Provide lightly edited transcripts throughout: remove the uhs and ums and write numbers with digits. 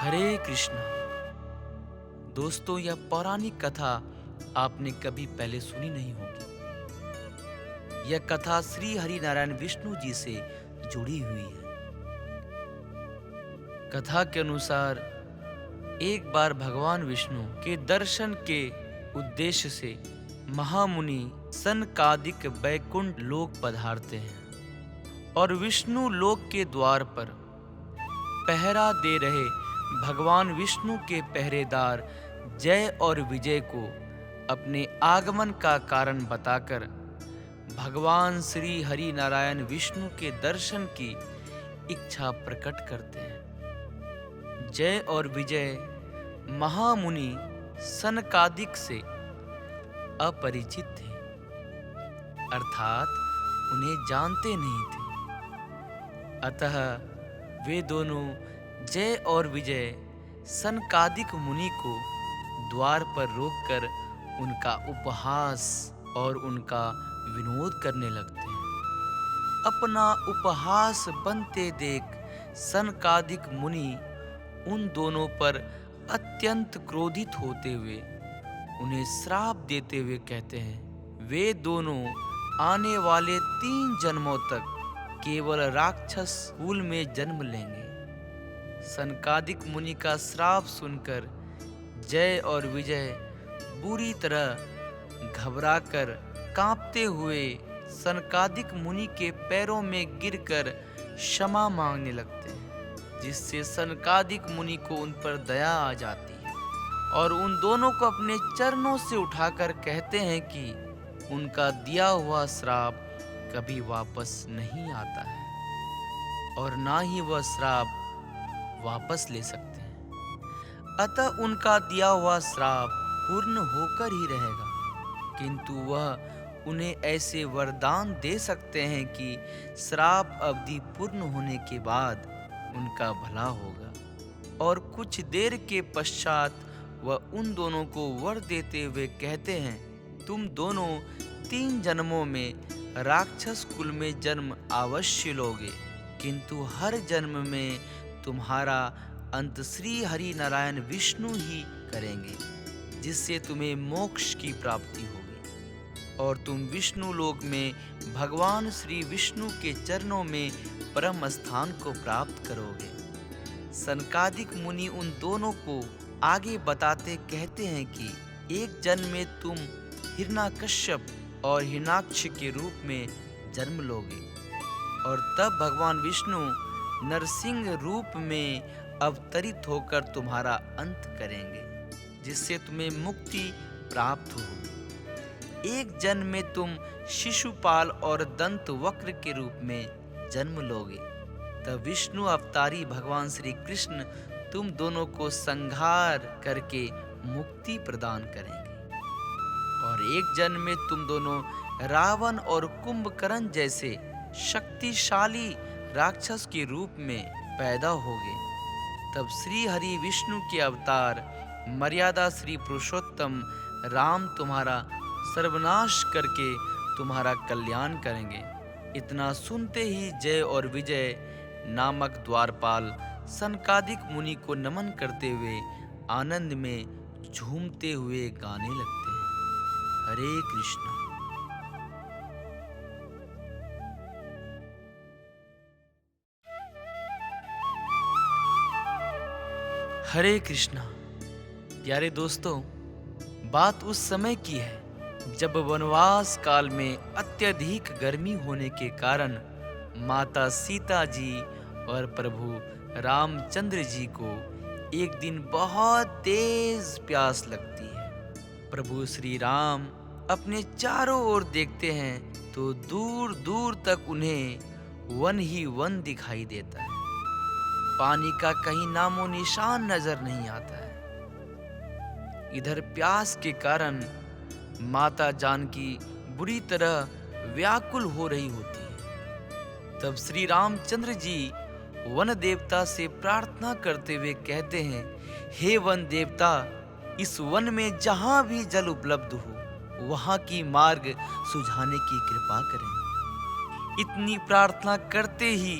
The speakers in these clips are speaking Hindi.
हरे कृष्णा। दोस्तों, यह पौराणिक कथा आपने कभी पहले सुनी नहीं होगी। यह कथा श्री हरि नारायण विष्णु जी से जुड़ी हुई है। कथा के अनुसार एक बार भगवान विष्णु के दर्शन के उद्देश्य से महामुनि सनकादिक वैकुंठ लोक पधारते हैं और विष्णु लोक के द्वार पर पहरा दे रहे भगवान विष्णु के पहरेदार जय और विजय को अपने आगमन का कारण बताकर भगवान श्री हरि नारायण विष्णु के दर्शन की इच्छा प्रकट करते हैं। जय और विजय महामुनि सनकादिक से अपरिचित थे, अर्थात उन्हें जानते नहीं थे। अतः वे दोनों जय और विजय सनकादिक मुनि को द्वार पर रोककर उनका उपहास और उनका विनोद करने लगते हैं। अपना उपहास बनते देख सनकादिक मुनि उन दोनों पर अत्यंत क्रोधित होते हुए उन्हें श्राप देते हुए कहते हैं, वे दोनों आने वाले 3 जन्मों तक केवल राक्षस कुल में जन्म लेंगे। सनकादिक मुनि का श्राप सुनकर जय और विजय बुरी तरह घबराकर कांपते हुए सनकादिक मुनि के पैरों में गिरकर क्षमा मांगने लगते हैं, जिससे सनकादिक मुनि को उन पर दया आ जाती है और उन दोनों को अपने चरणों से उठाकर कहते हैं कि उनका दिया हुआ श्राप कभी वापस नहीं आता है और ना ही वह श्राप वापस ले सकते हैं। अतः उनका दिया हुआ श्राप पूर्ण होकर ही रहेगा, किंतु वह उन्हें ऐसे वरदान दे सकते हैं कि श्राप अवधि पूर्ण होने के बाद उनका भला होगा। और कुछ देर के पश्चात वह उन दोनों को वर देते हुए कहते हैं, तुम दोनों 3 जन्मों में राक्षस कुल में जन्म अवश्य लोगे, किंतु हर जन्म में तुम्हारा अंत श्री हरि नारायण विष्णु ही करेंगे, जिससे तुम्हें मोक्ष की प्राप्ति होगी और तुम विष्णु लोक में भगवान श्री विष्णु के चरणों में परम स्थान को प्राप्त करोगे। सनकादिक मुनि उन दोनों को आगे बताते कहते हैं कि एक जन्म में तुम हिरण्यकश्यप और हिरण्याक्ष के रूप में जन्म लोगे और तब भगवान विष्णु नरसिंह रूप में अवतरित होकर तुम्हारा अंत करेंगे, जिससे तुम्हें मुक्ति प्राप्त होगी। एक जन्म में तुम शिशुपाल और दंत वक्र के रूप में जन्म लोगे, तब विष्णु अवतारी भगवान श्री कृष्ण तुम दोनों को संहार करके मुक्ति प्रदान करेंगे। और एक जन्म में तुम दोनों रावण और कुंभकर्ण जैसे शक्तिशाली राक्षस के रूप में पैदा होगे, तब श्री हरि विष्णु के अवतार मर्यादा श्री पुरुषोत्तम राम तुम्हारा सर्वनाश करके तुम्हारा कल्याण करेंगे। इतना सुनते ही जय और विजय नामक द्वारपाल सनकादिक मुनि को नमन करते हुए आनंद में झूमते हुए गाने लगते हैं, हरे कृष्णा। हरे कृष्णा। प्यारे दोस्तों, बात उस समय की है जब वनवास काल में अत्यधिक गर्मी होने के कारण माता सीता जी और प्रभु रामचंद्र जी को एक दिन बहुत तेज प्यास लगती है। प्रभु श्री राम अपने चारों ओर देखते हैं तो दूर दूर तक उन्हें वन ही वन दिखाई देता है। पानी का कहीं नामो निशान नजर नहीं आता है। इधर प्यास के कारण माता जानकी बुरी तरह व्याकुल हो रही होती है। तब श्री रामचंद्र जी वन देवता से प्रार्थना करते हुए कहते हैं, हे वन देवता, इस वन में जहां भी जल उपलब्ध हो वहां की मार्ग सुझाने की कृपा करें। इतनी प्रार्थना करते ही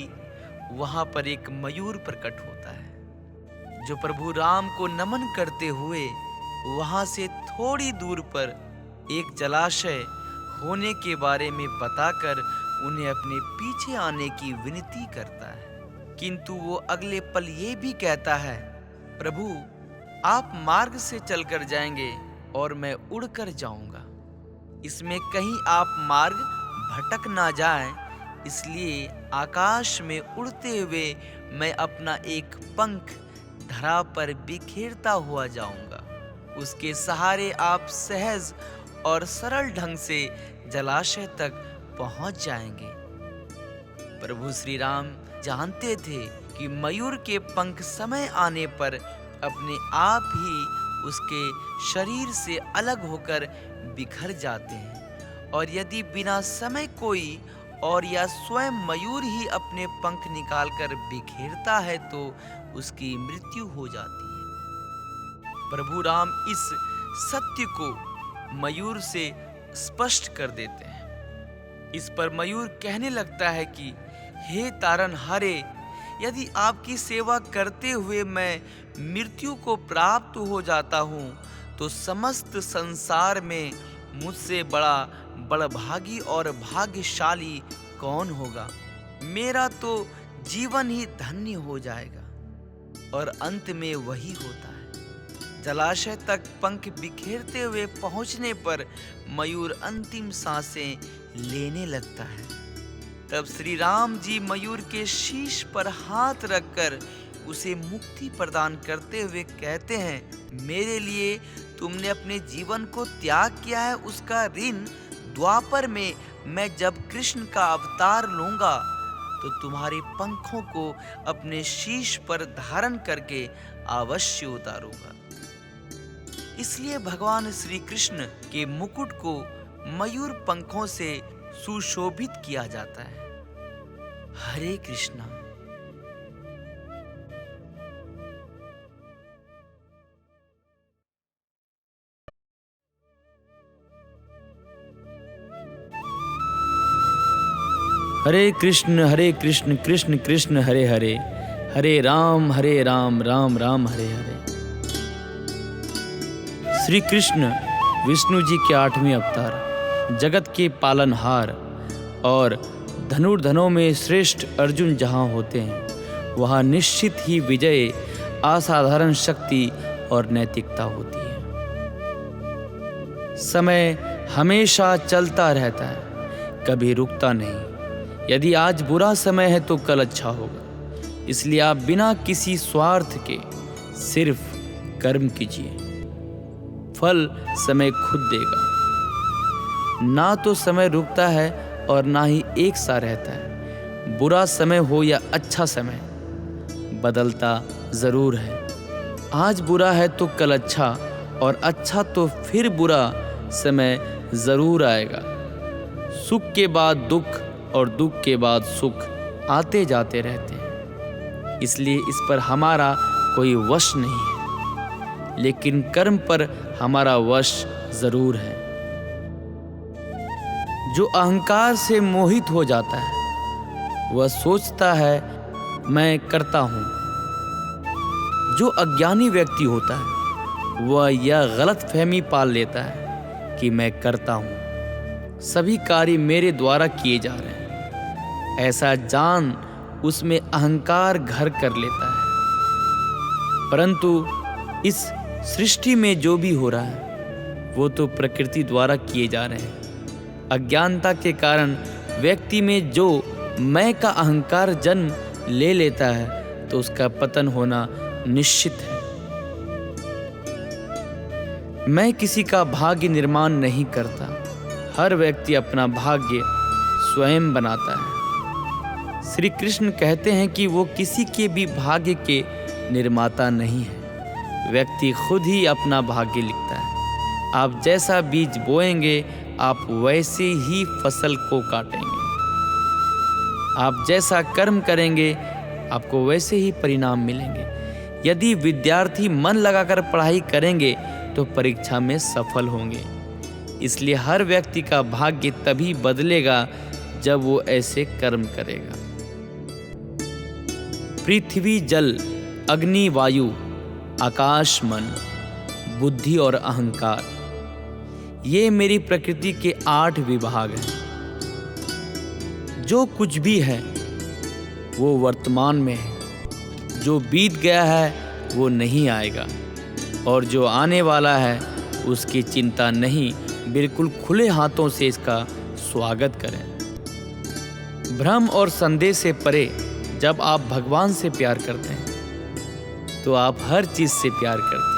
वहां पर एक मयूर प्रकट होता है, जो प्रभु राम को नमन करते हुए वहां से थोड़ी दूर पर एक जलाशय होने के बारे में बताकर उन्हें अपने पीछे आने की विनती करता है। किंतु वो अगले पल ये भी कहता है, प्रभु आप मार्ग से चलकर जाएंगे और मैं उड़कर जाऊंगा। इसमें कहीं आप मार्ग भटक ना जाएं, इसलिए आकाश में उड़ते हुए मैं अपना एक पंख धरा पर बिखेरता हुआ जाऊंगा। उसके सहारे आप सहज और सरल ढंग से जलाशय तक पहुंच जाएंगे। प्रभु श्री राम जानते थे कि मयूर के पंख समय आने पर अपने आप ही उसके शरीर से अलग होकर बिखर जाते हैं, और यदि बिना समय कोई और या स्वयं मयूर ही अपने पंख निकालकर बिखेरता है तो उसकी मृत्यु हो जाती है। प्रभु राम इस सत्य को मयूर से स्पष्ट कर देते हैं। इस पर मयूर कहने लगता है कि हे तारनहारे, यदि आपकी सेवा करते हुए मैं मृत्यु को प्राप्त हो जाता हूँ तो समस्त संसार में मुझसे बड़ा बड़भागी और भाग्यशाली कौन होगा। मेरा तो जीवन ही धन्य हो जाएगा। और अंत में वही होता है। जलाशय तक पंख बिखेरते हुए पहुंचने पर मयूर अंतिम सांसें लेने लगता है। तब श्री राम जी मयूर के शीश पर हाथ रखकर उसे मुक्ति प्रदान करते हुए कहते हैं, मेरे लिए तुमने अपने जीवन को त्याग किया है, उसका ऋण द्वापर में मैं जब कृष्ण का अवतार लूंगा तो तुम्हारे पंखों को अपने शीश पर धारण करके अवश्य उतारूंगा। इसलिए भगवान श्री कृष्ण के मुकुट को मयूर पंखों से सुशोभित किया जाता है। हरे कृष्णा। हरे कृष्ण कृष्ण कृष्ण हरे हरे, हरे राम राम राम हरे हरे। श्री कृष्ण विष्णु जी के 8वें अवतार, जगत के पालनहार और धनुर्धनों में श्रेष्ठ अर्जुन जहाँ होते हैं वहाँ निश्चित ही विजय, असाधारण शक्ति और नैतिकता होती है। समय हमेशा चलता रहता है, कभी रुकता नहीं। यदि आज बुरा समय है तो कल अच्छा होगा। इसलिए आप बिना किसी स्वार्थ के सिर्फ कर्म कीजिए, फल समय खुद देगा। ना तो समय रुकता है और ना ही एक सा रहता है। बुरा समय हो या अच्छा समय, बदलता जरूर है। आज बुरा है तो कल अच्छा, और अच्छा तो फिर बुरा समय जरूर आएगा। सुख के बाद दुख और दुख के बाद सुख आते जाते रहते हैं। इसलिए इस पर हमारा कोई वश नहीं है, लेकिन कर्म पर हमारा वश जरूर है। जो अहंकार से मोहित हो जाता है वह सोचता है मैं करता हूँ। जो अज्ञानी व्यक्ति होता है वह यह गलतफहमी पाल लेता है कि मैं करता हूँ, सभी कार्य मेरे द्वारा किए जा रहे हैं। ऐसा जान उसमें अहंकार घर कर लेता है। परंतु इस सृष्टि में जो भी हो रहा है वो तो प्रकृति द्वारा किए जा रहे हैं। अज्ञानता के कारण व्यक्ति में जो मैं का अहंकार जन्म ले लेता है तो उसका पतन होना निश्चित है। मैं किसी का भाग्य निर्माण नहीं करता, हर व्यक्ति अपना भाग्य स्वयं बनाता है। श्री कृष्ण कहते हैं कि वो किसी के भी भाग्य के निर्माता नहीं है, व्यक्ति खुद ही अपना भाग्य लिखता है। आप जैसा बीज बोएंगे आप वैसे ही फसल को काटेंगे। आप जैसा कर्म करेंगे आपको वैसे ही परिणाम मिलेंगे। यदि विद्यार्थी मन लगाकर पढ़ाई करेंगे तो परीक्षा में सफल होंगे। इसलिए हर व्यक्ति का भाग्य तभी बदलेगा जब वो ऐसे कर्म करेगा। पृथ्वी, जल, अग्नि, वायु आकाश, मन, बुद्धि और अहंकार, ये मेरी प्रकृति के 8 विभाग हैं। जो कुछ भी है वो वर्तमान में है, जो बीत गया है वो नहीं आएगा, और जो आने वाला है उसकी चिंता नहीं, बिल्कुल खुले हाथों से इसका स्वागत करें। भ्रम और संदेह से परे जब आप भगवान से प्यार करते हैं तो आप हर चीज से प्यार करते हैं।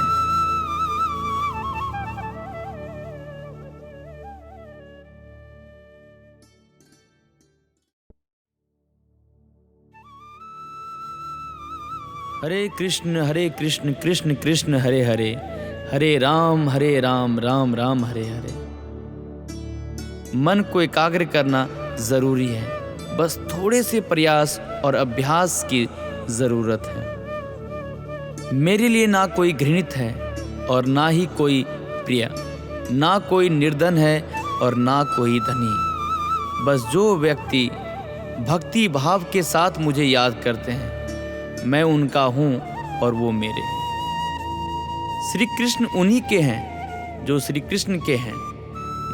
हरे कृष्ण कृष्ण कृष्ण हरे हरे, हरे राम राम राम हरे हरे। मन को एकाग्र करना जरूरी है, बस थोड़े से प्रयास और अभ्यास की जरूरत है। मेरे लिए ना कोई घृणित है और ना ही कोई प्रिय, ना कोई निर्धन है और ना कोई धनी। बस जो व्यक्ति भक्ति भाव के साथ मुझे याद करते हैं, मैं उनका हूं और वो मेरे। श्री कृष्ण उन्हीं के हैं जो श्री कृष्ण के हैं।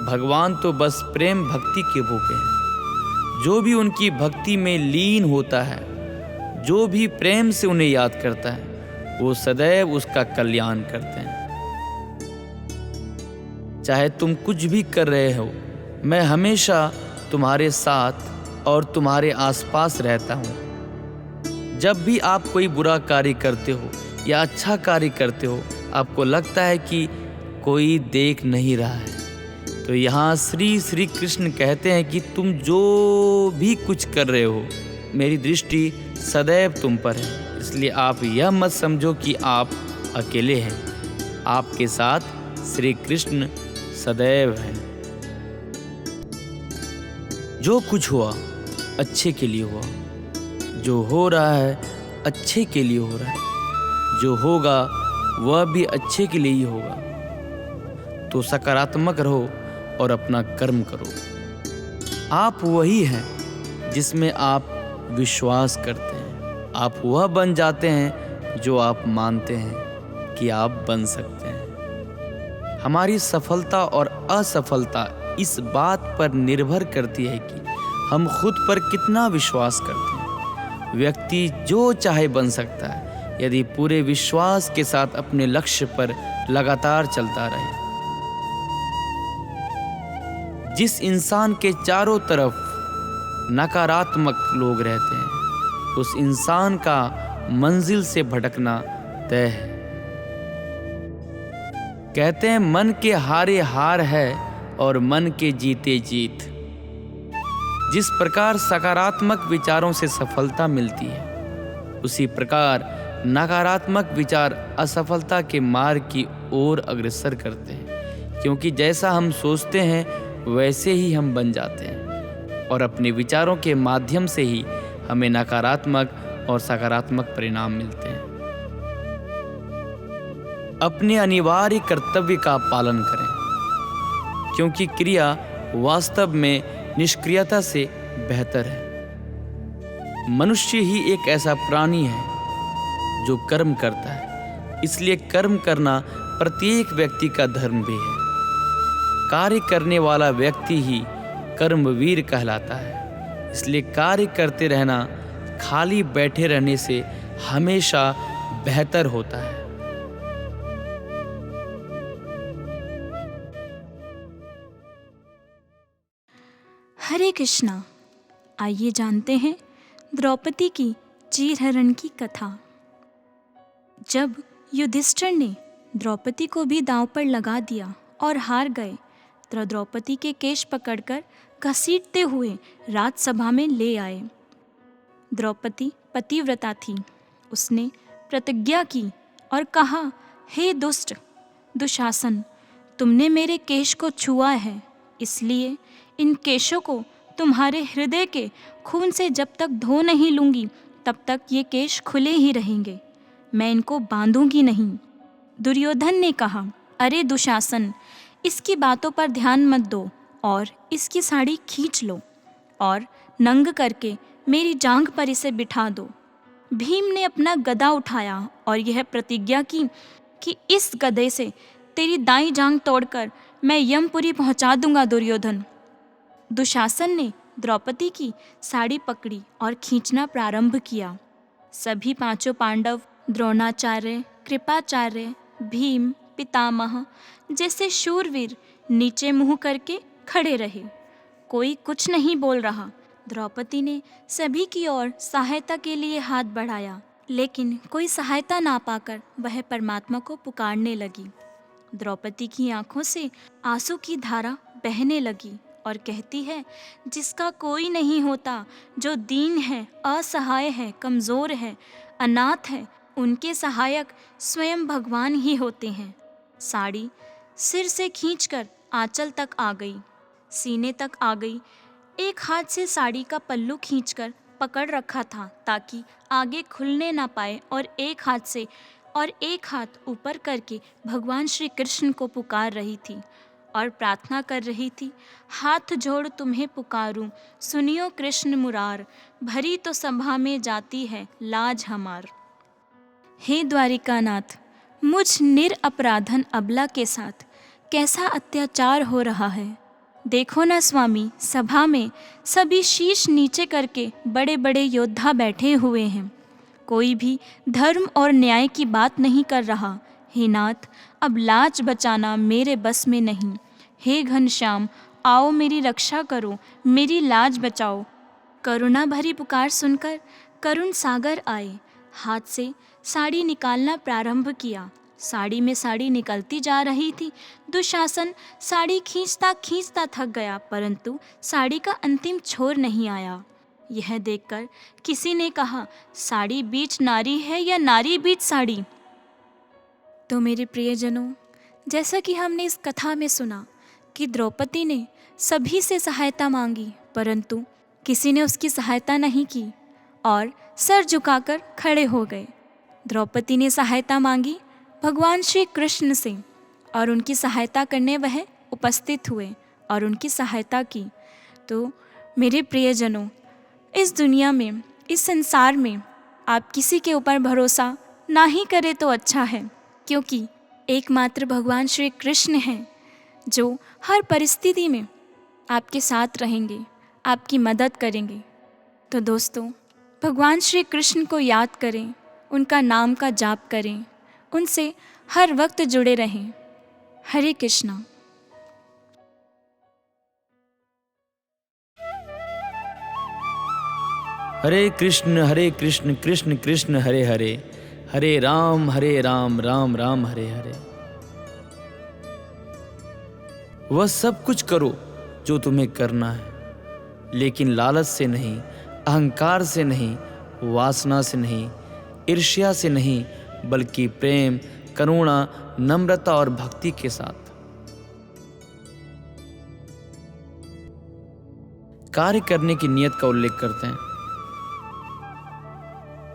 भगवान तो बस प्रेम भक्ति के भूखे हैं। जो भी उनकी भक्ति में लीन होता है, जो भी प्रेम से उन्हें याद करता है, वो सदैव उसका कल्याण करते हैं। चाहे तुम कुछ भी कर रहे हो, मैं हमेशा तुम्हारे साथ और तुम्हारे आसपास रहता हूँ। जब भी आप कोई बुरा कार्य करते हो या अच्छा कार्य करते हो, आपको लगता है कि कोई देख नहीं रहा है, तो यहाँ श्री कृष्ण कहते हैं कि तुम जो भी कुछ कर रहे हो, मेरी दृष्टि सदैव तुम पर है। इसलिए आप यह मत समझो कि आप अकेले हैं, आपके साथ श्री कृष्ण सदैव हैं। जो कुछ हुआ अच्छे के लिए हुआ, जो हो रहा है अच्छे के लिए हो रहा है, जो होगा वह भी अच्छे के लिए ही होगा। तो सकारात्मक रहो और अपना कर्म करो। आप वही हैं जिसमें आप विश्वास करते हैं। आप वह बन जाते हैं जो आप मानते हैं कि आप बन सकते हैं। हमारी सफलता और असफलता इस बात पर निर्भर करती है कि हम खुद पर कितना विश्वास करते हैं। व्यक्ति जो चाहे बन सकता है यदि पूरे विश्वास के साथ अपने लक्ष्य पर लगातार चलता रहे। जिस इंसान के चारों तरफ नकारात्मक लोग रहते हैं, उस इंसान का मंजिल से भटकना तय है। कहते हैं मन के हारे हार है और मन के जीते जीत। जिस प्रकार सकारात्मक विचारों से सफलता मिलती है, उसी प्रकार नकारात्मक विचार असफलता के मार्ग की ओर अग्रसर करते हैं। क्योंकि जैसा हम सोचते हैं वैसे ही हम बन जाते हैं, और अपने विचारों के माध्यम से ही हमें नकारात्मक और सकारात्मक परिणाम मिलते हैं। अपने अनिवार्य कर्तव्य का पालन करें, क्योंकि क्रिया वास्तव में निष्क्रियता से बेहतर है। मनुष्य ही एक ऐसा प्राणी है जो कर्म करता है, इसलिए कर्म करना प्रत्येक व्यक्ति का धर्म भी है। कार्य करने वाला व्यक्ति ही कर्मवीर कहलाता है। इसलिए कार्य करते रहना खाली बैठे रहने से हमेशा बेहतर होता है। हरे कृष्णा। आइए जानते हैं द्रौपदी की चीरहरण की कथा। जब युधिष्ठिर ने द्रौपदी को भी दांव पर लगा दिया और हार गए, तो द्रौपदी के केश पकड़कर घसीटते हुए राजसभा में ले आए। द्रौपदी पतिव्रता थी। उसने प्रतिज्ञा की और कहा, हे दुष्ट दुशासन, तुमने मेरे केश को छुआ है, इसलिए इन केशों को तुम्हारे हृदय के खून से जब तक धो नहीं लूँगी तब तक ये केश खुले ही रहेंगे, मैं इनको बांधूंगी नहीं। दुर्योधन ने कहा, अरे दुशासन, इसकी बातों पर ध्यान मत दो और इसकी साड़ी खींच लो और नंग करके मेरी जांघ पर इसे बिठा दो। भीम ने अपना गदा उठाया और यह प्रतिज्ञा की कि इस गदे से तेरी दाईं जांघ तोड़कर मैं यमपुरी पहुंचा दूंगा दुर्योधन। दुशासन ने द्रौपदी की साड़ी पकड़ी और खींचना प्रारंभ किया। सभी पांचों पांडव, द्रोणाचार्य, कृपाचार्य, भीम, पितामह जैसे शूरवीर नीचे मुंह करके खड़े रहे। कोई कुछ नहीं बोल रहा। द्रौपदी ने सभी की ओर सहायता के लिए हाथ बढ़ाया, लेकिन कोई सहायता ना पाकर वह परमात्मा को पुकारने लगी। द्रौपदी की आंखों से आंसू की धारा बहने लगी और कहती है, जिसका कोई नहीं होता, जो दीन है, असहाय है, कमज़ोर है, अनाथ है, उनके सहायक स्वयं भगवान ही होते हैं। साड़ी सिर से खींचकर आंचल तक आ गई, सीने तक आ गई। एक हाथ से साड़ी का पल्लू खींचकर पकड़ रखा था ताकि आगे खुलने ना पाए, और एक हाथ ऊपर करके भगवान श्री कृष्ण को पुकार रही थी और प्रार्थना कर रही थी, हाथ जोड़ तुम्हें पुकारूं, सुनियो कृष्ण मुरार, भरी तो सभा में जाती है लाज हमार। हे द्वारिकानाथ, मुझ निरपराधन अबला के साथ कैसा अत्याचार हो रहा है। देखो ना स्वामी, सभा में सभी शीश नीचे करके बड़े बड़े योद्धा बैठे हुए हैं। कोई भी धर्म और न्याय की बात नहीं कर रहा। हे नाथ, अब लाज बचाना मेरे बस में नहीं। हे घनश्याम, आओ मेरी रक्षा करो, मेरी लाज बचाओ। करुणा भरी पुकार सुनकर करुण सागर आए। हाथ से साड़ी निकालना प्रारंभ किया। साड़ी में साड़ी निकलती जा रही थी। दुशासन साड़ी खींचता खींचता थक गया, परंतु साड़ी का अंतिम छोर नहीं आया। यह देखकर किसी ने कहा, साड़ी बीच नारी है या नारी बीच साड़ी। तो मेरे प्रियजनों, जैसा कि हमने इस कथा में सुना कि द्रौपदी ने सभी से सहायता मांगी, परंतु किसी ने उसकी सहायता नहीं की और सर झुकाकर खड़े हो गए। द्रौपदी ने सहायता मांगी भगवान श्री कृष्ण से और उनकी सहायता करने वह उपस्थित हुए और उनकी सहायता की। तो मेरे प्रियजनों, इस दुनिया में, इस संसार में आप किसी के ऊपर भरोसा ना ही करें तो अच्छा है, क्योंकि एकमात्र भगवान श्री कृष्ण हैं जो हर परिस्थिति में आपके साथ रहेंगे, आपकी मदद करेंगे। तो दोस्तों, भगवान श्री कृष्ण को याद करें, उनका नाम का जाप करें, उनसे हर वक्त जुड़े रहें। हरे कृष्णा। हरे कृष्ण कृष्ण कृष्ण हरे हरे, हरे राम राम राम हरे हरे। वह सब कुछ करो जो तुम्हें करना है, लेकिन लालच से नहीं, अहंकार से नहीं, वासना से नहीं, ईर्ष्या से नहीं, बल्कि प्रेम, करुणा, नम्रता और भक्ति के साथ। कार्य करने की नियत का उल्लेख करते हैं।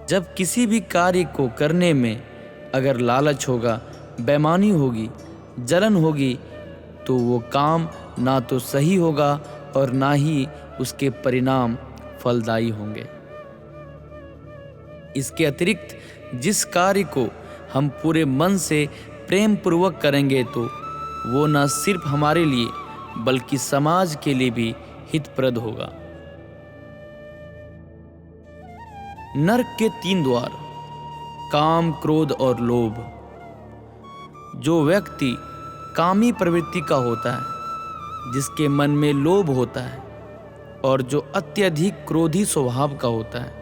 जब किसी भी कार्य को करने में अगर लालच होगा, बेईमानी होगी, जलन होगी, तो वो काम ना तो सही होगा और ना ही उसके परिणाम फलदायी होंगे। इसके अतिरिक्त जिस कार्य को हम पूरे मन से प्रेम पूर्वक करेंगे, तो वो न सिर्फ हमारे लिए बल्कि समाज के लिए भी हितप्रद होगा। नरक के 3 द्वार, काम, क्रोध और लोभ। जो व्यक्ति कामी प्रवृत्ति का होता है, जिसके मन में लोभ होता है और जो अत्यधिक क्रोधी स्वभाव का होता है,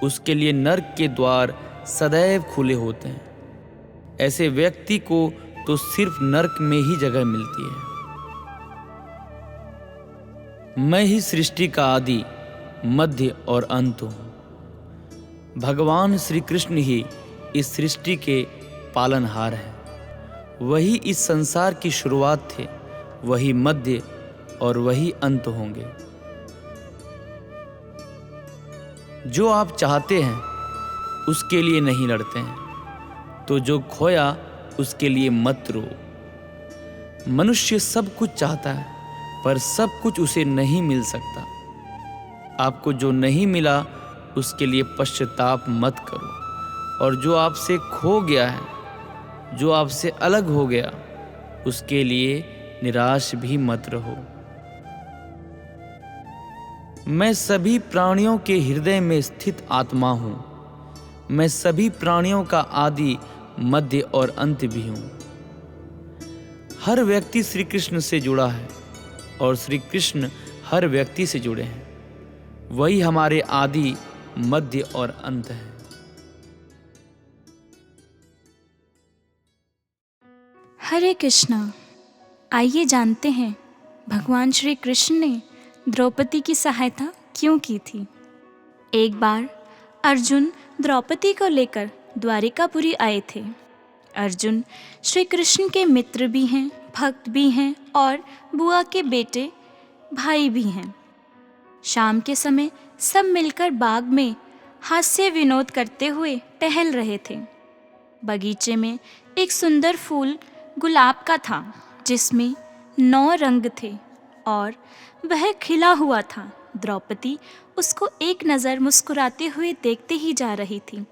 उसके लिए नरक के द्वार सदैव खुले होते हैं। ऐसे व्यक्ति को तो सिर्फ नरक में ही जगह मिलती है। मैं ही सृष्टि का आदि, मध्य और अंत हूँ। भगवान श्री कृष्ण ही इस सृष्टि के पालनहार हैं। वही इस संसार की शुरुआत थे, वही मध्य और वही अंत होंगे। जो आप चाहते हैं उसके लिए नहीं लड़ते हैं, तो जो खोया उसके लिए मत रो। मनुष्य सब कुछ चाहता है, पर सब कुछ उसे नहीं मिल सकता। आपको जो नहीं मिला उसके लिए पश्चाताप मत करो, और जो आपसे खो गया है, जो आपसे अलग हो गया, उसके लिए निराश भी मत रहो। मैं सभी प्राणियों के हृदय में स्थित आत्मा हूँ। मैं सभी प्राणियों का आदि, मध्य और अंत भी हूँ। हर व्यक्ति श्री कृष्ण से जुड़ा है और श्री कृष्ण हर व्यक्ति से जुड़े हैं। वही हमारे आदि, मध्य और अंत है। हरे कृष्णा। आइए जानते हैं भगवान श्री कृष्ण ने द्रौपदी की सहायता क्यों की थी। एक बार अर्जुन द्रौपदी को लेकर द्वारिकापुरी आए थे। अर्जुन श्री कृष्ण के मित्र भी हैं, भक्त भी हैं और बुआ के बेटे भाई भी हैं। शाम के समय सब मिलकर बाग में हास्य विनोद करते हुए टहल रहे थे। बगीचे में एक सुंदर फूल गुलाब का था, जिसमें 9 रंग थे और वह खिला हुआ था। द्रौपदी उसको एक नज़र मुस्कुराते हुए देखते ही जा रही थी।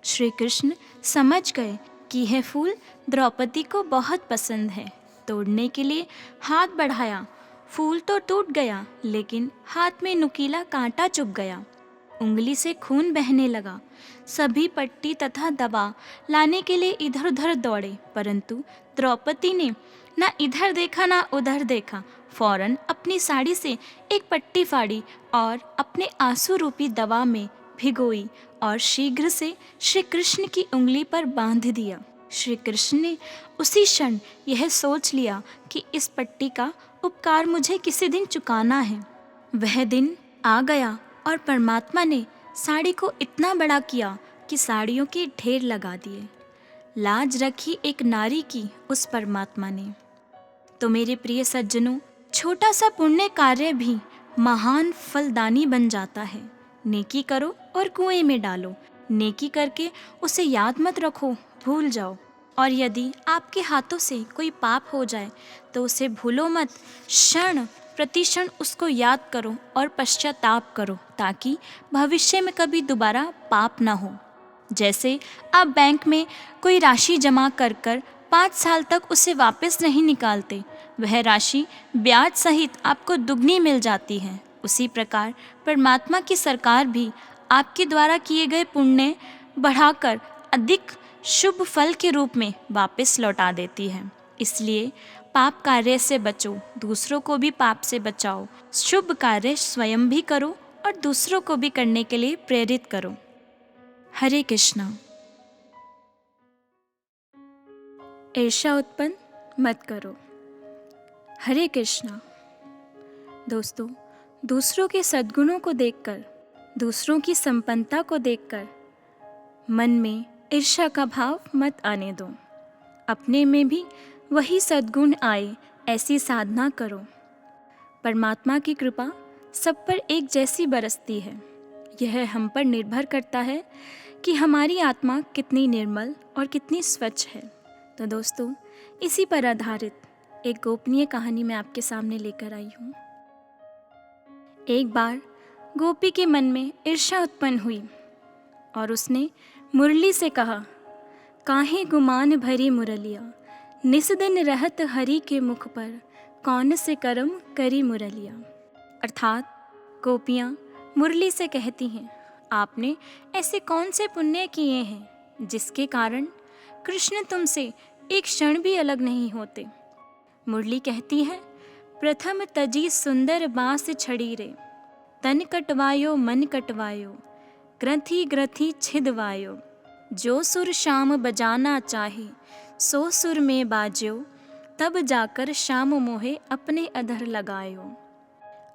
श्री कृष्ण समझ गए कि यह फूल द्रौपदी को बहुत पसंद है। तोड़ने के लिए हाथ बढ़ाया। फूल तो टूट गया, लेकिन हाथ में नुकीला कांटा चुभ गया। उंगली से खून बहने लगा। सभी पट्टी तथा दवा लाने के लिए इधर उधर दौड़े, परंतु द्रौपदी ने ना इधर देखा ना उधर देखा। फौरन अपनी साड़ी से एक पट्टी फाड़ी और अपने आंसू रूपी दवा में भिगोई और शीघ्र से श्री कृष्ण की उंगली पर बांध दिया। श्री कृष्ण ने उसी क्षण यह सोच लिया कि इस पट्टी का उपकार मुझे किसी दिन चुकाना है। वह दिन आ गया और परमात्मा ने साड़ी को इतना बड़ा किया कि साड़ियों के ढेर लगा दिए। लाज रखी एक नारी की उस परमात्मा ने। तो मेरे प्रिय सज्जनों, छोटा सा पुण्य कार्य भी महान फलदानी बन जाता है। नेकी करो और कुएं में डालो। नेकी करके उसे याद मत रखो, भूल जाओ। और यदि आपके हाथों से कोई पाप हो जाए तो उसे भूलो मत। क्षण प्रतिक्षण उसको याद करो और पश्चाताप करो, ताकि भविष्य में कभी दोबारा पाप ना हो। जैसे आप बैंक में कोई राशि जमा कर 5 साल तक उसे वापस नहीं निकालते, वह राशि ब्याज सहित आपको दुगनी मिल जाती है। उसी प्रकार परमात्मा की सरकार भी आपके द्वारा किए गए पुण्य बढ़ाकर अधिक शुभ फल के रूप में वापस लौटा देती है। इसलिए पाप कार्य से बचो, दूसरों को भी पाप से बचाओ। शुभ कार्य स्वयं भी करो और दूसरों को भी करने के लिए प्रेरित करो। हरे कृष्णा। ईर्ष्या उत्पन्न मत करो। हरे कृष्णा। दोस्तों, दूसरों के सद्गुणों को देखकर, दूसरों की संपन्नता को देखकर मन में ईर्ष्या का भाव मत आने दो। अपने में भी वही सद्गुण आए, ऐसी साधना करो। परमात्मा की कृपा सब पर एक जैसी बरसती है। यह हम पर निर्भर करता है कि हमारी आत्मा कितनी निर्मल और कितनी स्वच्छ है। तो दोस्तों, इसी पर आधारित एक गोपनीय कहानी मैं आपके सामने लेकर आई हूँ। एक बार गोपी के मन में ईर्ष्या उत्पन्न हुई और उसने मुरली से कहा, काहे गुमान भरी मुरलिया, निस दिन रहत हरि के मुख पर, कौन से कर्म करी मुरलिया। अर्थात गोपियाँ मुरली से कहती हैं, आपने ऐसे कौन से पुण्य किए हैं जिसके कारण कृष्ण तुमसे एक क्षण भी अलग नहीं होते। मुरली कहती है, प्रथम तजी सुंदर बांस छड़ी रे, तन कटवायो मन कटवायो, ग्रंथि ग्रंथि छिदवायो, जो सुर शाम बजाना चाहे, सो सुर में बाज्यो, तब जाकर शाम मोहे अपने अधर लगायो।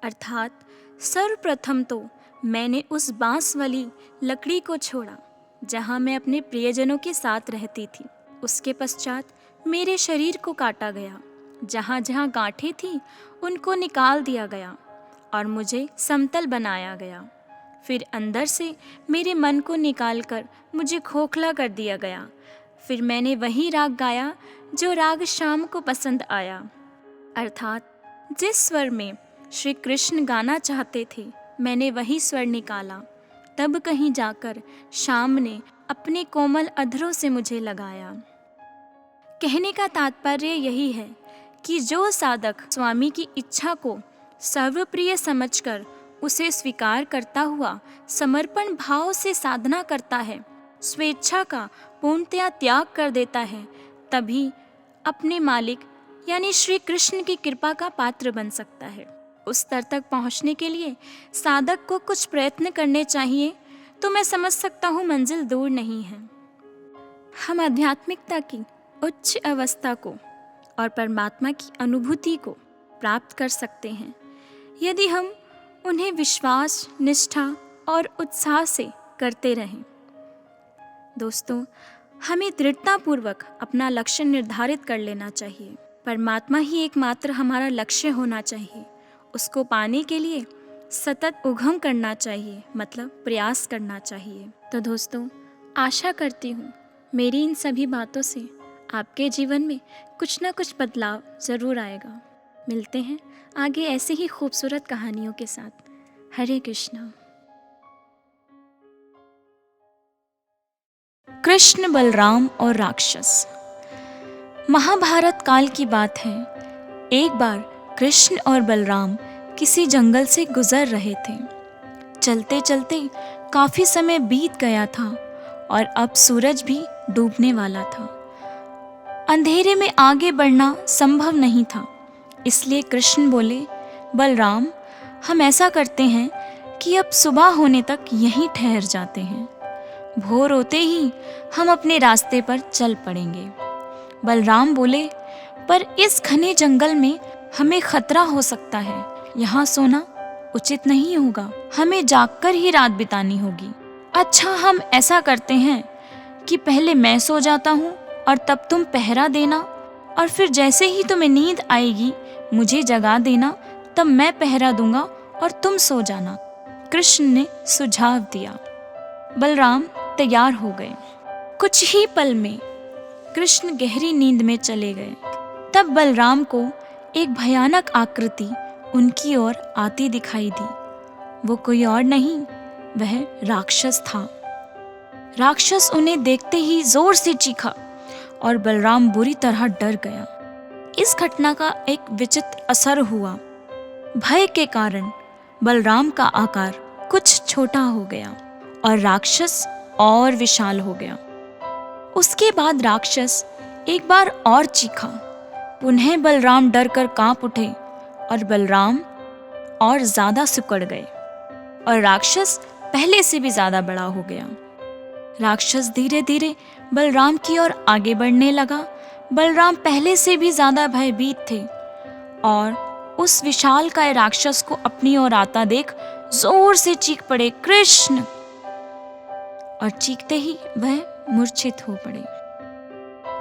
अर्थात सर्वप्रथम तो मैंने उस बांस वाली लकड़ी को छोड़ा जहाँ मैं अपने प्रियजनों के साथ रहती थी। उसके पश्चात मेरे शरीर को काटा गया, जहाँ जहाँ गांठें थीं उनको निकाल दिया गया और मुझे समतल बनाया गया। फिर अंदर से मेरे मन को निकालकर मुझे खोखला कर दिया गया। फिर मैंने वही राग गाया जो राग श्याम को पसंद आया। अर्थात जिस स्वर में श्री कृष्ण गाना चाहते थे, मैंने वही स्वर निकाला तब कहीं जाकर शाम ने अपने कोमल अधरों से मुझे लगाया। कहने का तात्पर्य यही है कि जो साधक स्वामी की इच्छा को सर्वप्रिय समझकर उसे स्वीकार करता हुआ समर्पण भाव से साधना करता है, स्वेच्छा का पूर्णतया त्याग कर देता है, तभी अपने मालिक यानी श्री कृष्ण की कृपा का पात्र बन सकता है। उस स्तर तक पहुंचने के लिए साधक को कुछ प्रयत्न करने चाहिए, तो मैं समझ सकता हूँ मंजिल दूर नहीं है। हम आध्यात्मिकता की उच्च अवस्था को और परमात्मा की अनुभूति को प्राप्त कर सकते हैं यदि हम उन्हें विश्वास, निष्ठा और उत्साह से करते रहें। दोस्तों, हमें दृढ़तापूर्वक अपना लक्ष्य निर्धारित कर लेना चाहिए। परमात्मा ही एकमात्र हमारा लक्ष्य होना चाहिए। उसको पाने के लिए सतत उद्यम करना चाहिए, मतलब प्रयास करना चाहिए। तो दोस्तों, आशा करती हूँ मेरी इन सभी बातों से आपके जीवन में कुछ ना कुछ बदलाव ज़रूर आएगा। मिलते हैं आगे ऐसे ही खूबसूरत कहानियों के साथ। हरे कृष्णा। कृष्ण, बलराम और राक्षस। महाभारत काल की बात है। एक बार कृष्ण और बलराम किसी जंगल से गुजर रहे थे। चलते चलते काफी समय बीत गया था और अब सूरज भी डूबने वाला था। अंधेरे में आगे बढ़ना संभव नहीं था, इसलिए कृष्ण बोले, बलराम, हम ऐसा करते हैं कि अब सुबह होने तक यहीं ठहर जाते हैं। भोर होते ही हम अपने रास्ते पर चल पड़ेंगे। बलराम बोले, पर इस घने जंगल में हमें खतरा हो सकता है, यहाँ सोना उचित नहीं होगा, हमें जागकर ही रात बितानी होगी। अच्छा, हम ऐसा करते हैं कि पहले मैं सो जाता हूँ और तब तुम पहरा देना, और फिर जैसे ही तुम्हें नींद आएगी मुझे जगा देना, तब मैं पहरा दूंगा और तुम सो जाना। कृष्ण ने सुझाव दिया। बलराम तैयार हो गए। कुछ ही पल में कृष्ण गहरी नींद में चले गए। तब बलराम को एक भयानक आकृति उनकी ओर आती दिखाई दी। वो कोई और नहीं, वह राक्षस था। राक्षस उन्हें देखते ही जोर से चीखा और बलराम बुरी तरह डर गया। इस घटना का एक विचित्र असर हुआ। भय के कारण बलराम का आकार कुछ छोटा हो गया और राक्षस और विशाल हो गया। उसके बाद राक्षस एक बार और चीखा। पुनः बलराम डर कर कांप उठे और बलराम और ज्यादा सिकुड़ गए और राक्षस पहले से भी ज्यादा बड़ा हो गया। राक्षस धीरे धीरे बलराम की ओर आगे बढ़ने लगा। बलराम पहले से भी ज्यादा भयभीत थे और उस विशालकाय राक्षस को अपनी ओर आता देख जोर से चीख पड़े, कृष्ण! और चीखते ही वह मूर्छित हो पड़े।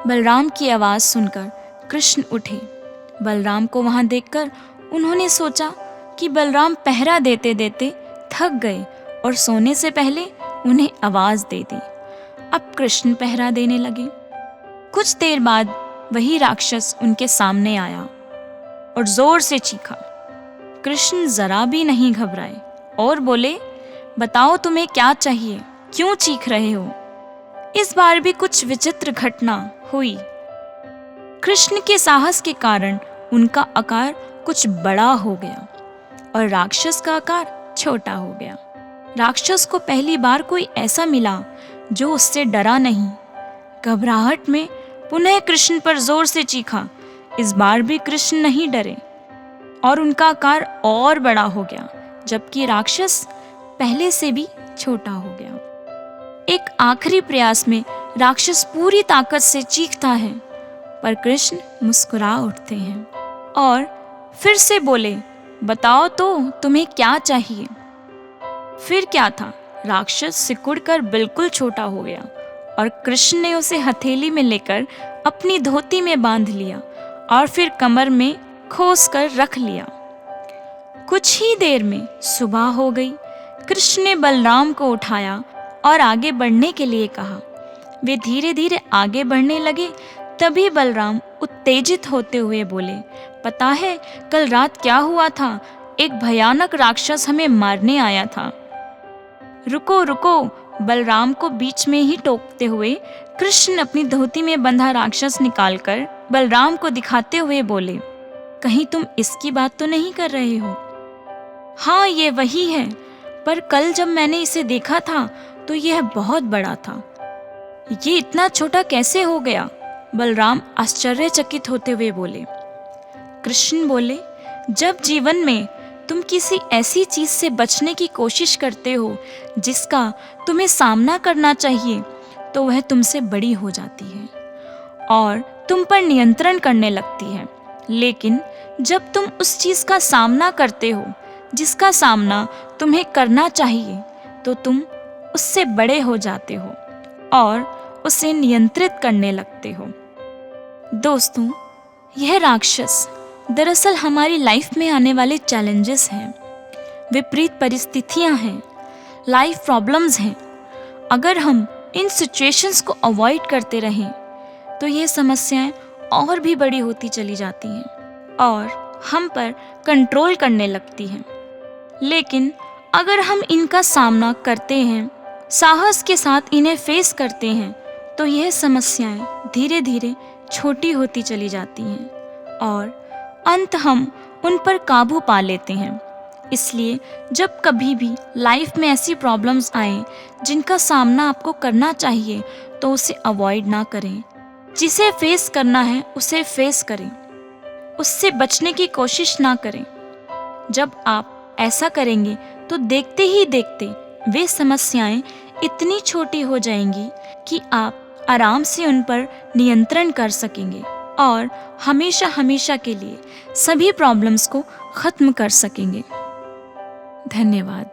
बलराम की आवाज सुनकर कृष्ण उठे। बलराम को वहां देखकर उन्होंने सोचा कि बलराम पहरा देते देते थक गए और सोने से पहले उन्हें आवाज दे दी। अब कृष्ण पहरा देने लगे। कुछ देर बाद वही राक्षस उनके सामने आया और जोर से चीखा। कृष्ण जरा भी नहीं घबराए और बोले, बताओ तुम्हें क्या चाहिए, क्यों चीख रहे हो? इस बार भी कुछ विचित्र घटना हुई। कृष्ण के साहस के कारण उनका आकार कुछ बड़ा हो गया और राक्षस का आकार छोटा हो गया। राक्षस को पहली बार कोई ऐसा मिला जो उससे डरा नहीं। घबराहट में पुनः कृष्ण पर जोर से चीखा। इस बार भी कृष्ण नहीं डरे और उनका आकार और बड़ा हो गया, जबकि राक्षस पहले से भी छोटा हो गया। एक आखिरी प्रयास में राक्षस पूरी ताकत से चीखता है, पर कृष्ण मुस्कुरा उठते हैं और फिर से बोले, बताओ तो तुम्हें क्या चाहिए? फिर क्या था, राक्षस सिकुड़कर बिल्कुल छोटा हो गया और कृष्ण ने उसे हथेली में लेकर अपनी धोती में बांध लिया और फिर कमर में खोस कर रख लिया। कुछ ही देर में सुबह हो गई। कृष्ण ने बलराम को उठाया और आगे बढ़ने के लिए कहा। वे धीरे धीरे आगे बढ़ने लगे। तभी बलराम उत्तेजित होते हुए बोले, पता है कल रात क्या हुआ था? एक भयानक राक्षस हमें मारने आया था। रुको रुको, बलराम को बीच में ही टोकते हुए कृष्ण अपनी धोती में बंधा राक्षस निकालकर बलराम को दिखाते हुए बोले, कहीं तुम इसकी बात तो नहीं कर रहे हो? हाँ, ये वही है, पर कल जब मैंने इसे देखा था तो यह बहुत बड़ा था। ये इतना छोटा कैसे हो गया? बलराम आश्चर्यचकित होते हुए बोले। कृष्ण बोले, जब जीवन में तुम किसी ऐसी चीज से बचने की कोशिश करते हो जिसका तुम्हें सामना करना चाहिए, तो वह तुमसे बड़ी हो जाती है और तुम पर नियंत्रण करने लगती है। लेकिन जब तुम उस चीज का सामना करते हो जिसका सामना तुम्हें करना चाहिए, तो तुम उससे बड़े हो जाते हो और उसे नियंत्रित करने लगते हो। दोस्तों, यह राक्षस दरअसल हमारी लाइफ में आने वाले चैलेंजेस हैं, विपरीत परिस्थितियां हैं, लाइफ प्रॉब्लम्स हैं। अगर हम इन सिचुएशंस को अवॉइड करते रहें तो ये समस्याएं और भी बड़ी होती चली जाती हैं और हम पर कंट्रोल करने लगती हैं। लेकिन अगर हम इनका सामना करते हैं, साहस के साथ इन्हें फेस करते हैं, तो यह समस्याएं धीरे धीरे छोटी होती चली जाती हैं और अंत हम उन पर काबू पा लेते हैं। इसलिए जब कभी भी लाइफ में ऐसी प्रॉब्लम्स आए जिनका सामना आपको करना चाहिए, तो उसे अवॉइड ना करें। जिसे फेस करना है उसे फेस करें, उससे बचने की कोशिश ना करें। जब आप ऐसा करेंगे तो देखते ही देखते वे समस्याएं इतनी छोटी हो जाएंगी कि आप आराम से उन पर नियंत्रण कर सकेंगे और हमेशा हमेशा के लिए सभी प्रॉब्लम्स को खत्म कर सकेंगे। धन्यवाद।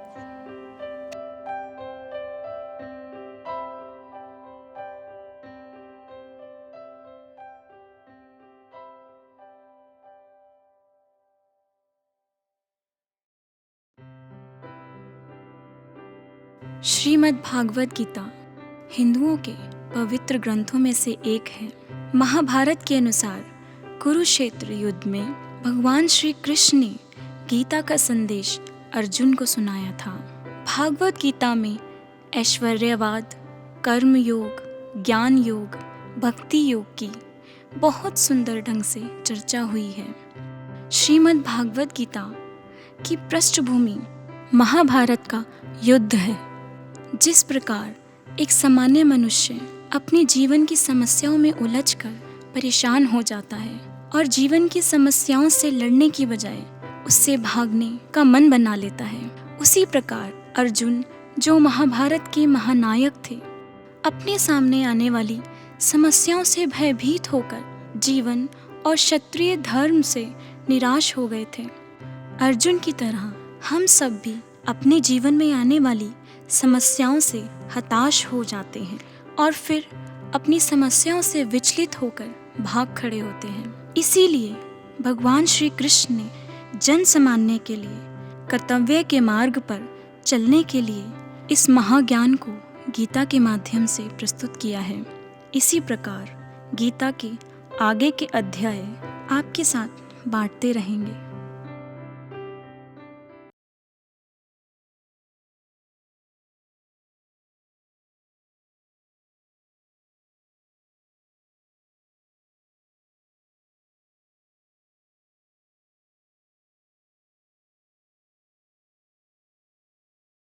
श्रीमद् भागवत गीता हिंदुओं के पवित्र ग्रंथों में से एक है। महाभारत के अनुसार कुरुक्षेत्र युद्ध में भगवान श्री कृष्ण ने गीता का संदेश अर्जुन को सुनाया था। भागवत गीता में ऐश्वर्यवाद, कर्म योग, ज्ञान योग, भक्ति योग की बहुत सुंदर ढंग से चर्चा हुई है। श्रीमद् भागवत गीता की पृष्ठभूमि महाभारत का युद्ध है। जिस प्रकार एक सामान्य मनुष्य अपने जीवन की समस्याओं में उलझकर परेशान हो जाता है और जीवन की समस्याओं से लड़ने की बजाय उससे भागने का मन बना लेता है, उसी प्रकार अर्जुन, जो महाभारत के महानायक थे, अपने सामने आने वाली समस्याओं से भयभीत होकर जीवन और क्षत्रिय धर्म से निराश हो गए थे। अर्जुन की तरह हम सब भी अपने जीवन में आने वाली समस्याओं से हताश हो जाते हैं और फिर अपनी समस्याओं से विचलित होकर भाग खड़े होते हैं। इसीलिए भगवान श्री कृष्ण ने जन सामान्य के लिए कर्तव्य के मार्ग पर चलने के लिए इस महाज्ञान को गीता के माध्यम से प्रस्तुत किया है। इसी प्रकार गीता के आगे के अध्याय आपके साथ बांटते रहेंगे।